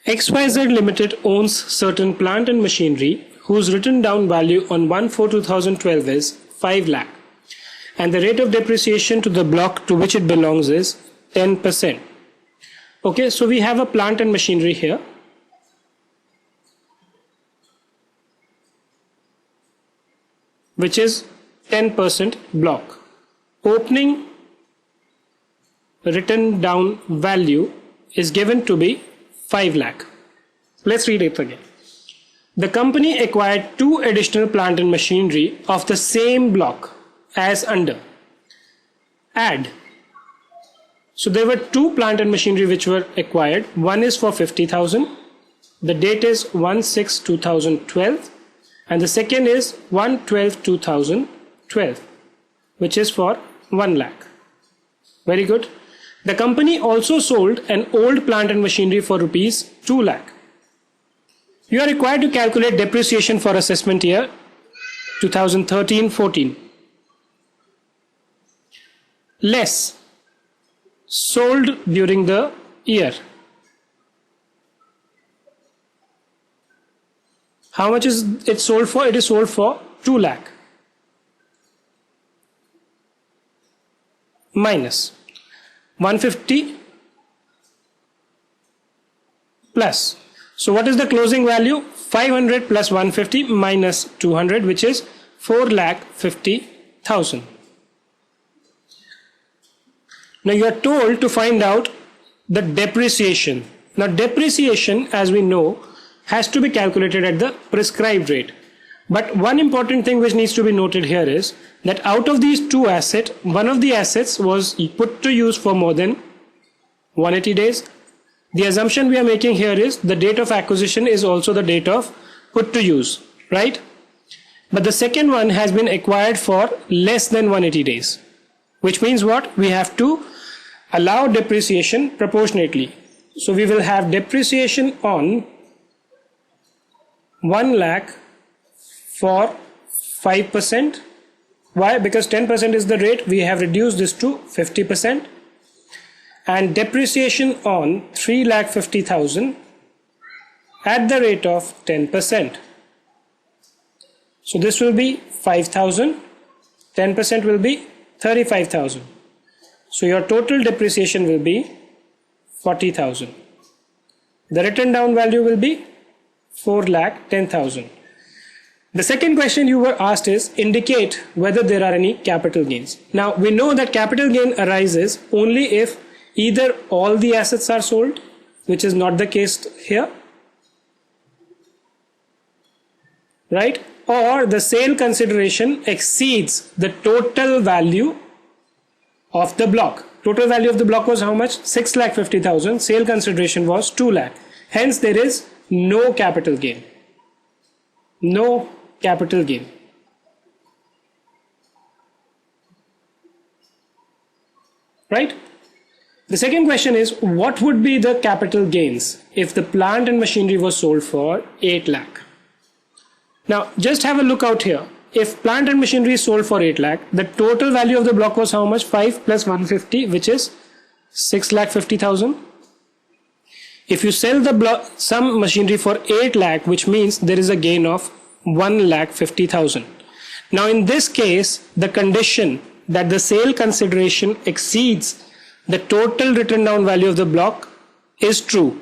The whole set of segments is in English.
XYZ Limited owns certain plant and machinery whose written down value on 1/4/2012 is 5 lakh and the rate of depreciation to the block to which it belongs is 10%. Okay, so we have a plant and machinery here. Which is 10% block. Opening written down value is given to be 5 lakh. Let's read it again. The company acquired 2 additional plant and machinery of the same block as under. Add. So there were 2 plant and machinery which were acquired. One is for 50,000. The date is 1/6/2012 and the second is 1/12/2012 which is for 1 lakh. Very good. The company also sold an old plant and machinery for rupees 2 lakh. You are required to calculate depreciation for assessment year 2013-14. Less sold during the year. How much is it sold for? It is sold for 2 lakh. Minus 150 plus. So what is the closing value? 500 plus 150 minus 200, which is 4,50,000. Now you are told to find out the depreciation. Now depreciation, as we know, has to be calculated at the prescribed rate. But one important thing which needs to be noted here is that out of these 2 assets, one of the assets was put to use for more than 180 days. The assumption we are making here is the date of acquisition is also the date of put to use, right? But the second one has been acquired for less than 180 days, which means what? We have to allow depreciation proportionately. So we will have depreciation on 1 lakh for 5%. Why? Because 10% is the rate. We have reduced this to 50%. And depreciation on 3,50,000 at the rate of 10%. So this will be 5,000. 10% will be 35,000. So your total depreciation will be 40,000. The written down value will be 4,10,000. The second question you were asked is indicate whether there are any capital gains. Now we know that capital gain arises only if either all the assets are sold, which is not the case here, right? Or the sale consideration exceeds the total value of the block. Total value of the block was how much? 6,50,000. Sale consideration was 2 lakh. Hence there is no capital gain. No capital gain. Right? The second question is, what would be the capital gains if the plant and machinery was sold for 8 lakh? Now just have a look out here. If plant and machinery is sold for 8 lakh, the total value of the block was how much? 5 plus 150, which is 6,50,000. If you sell the block, some machinery for 8 lakh, which means there is a gain of 1,50,000. Now in this case, the condition that the sale consideration exceeds the total written down value of the block is true,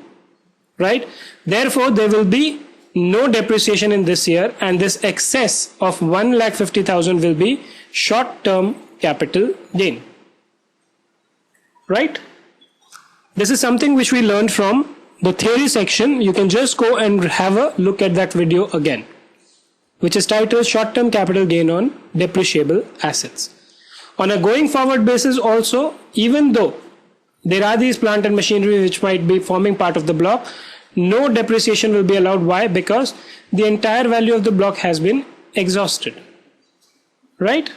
right? Therefore, there will be no depreciation in this year, and this excess of 1,50,000 will be short-term capital gain, right? This is something which we learned from the theory section. You can just go and have a look at that video again, which is titled Short-Term Capital Gain on Depreciable Assets. On a going forward basis also, even though there are these plant and machinery which might be forming part of the block, no depreciation will be allowed. Why? Because the entire value of the block has been exhausted, right?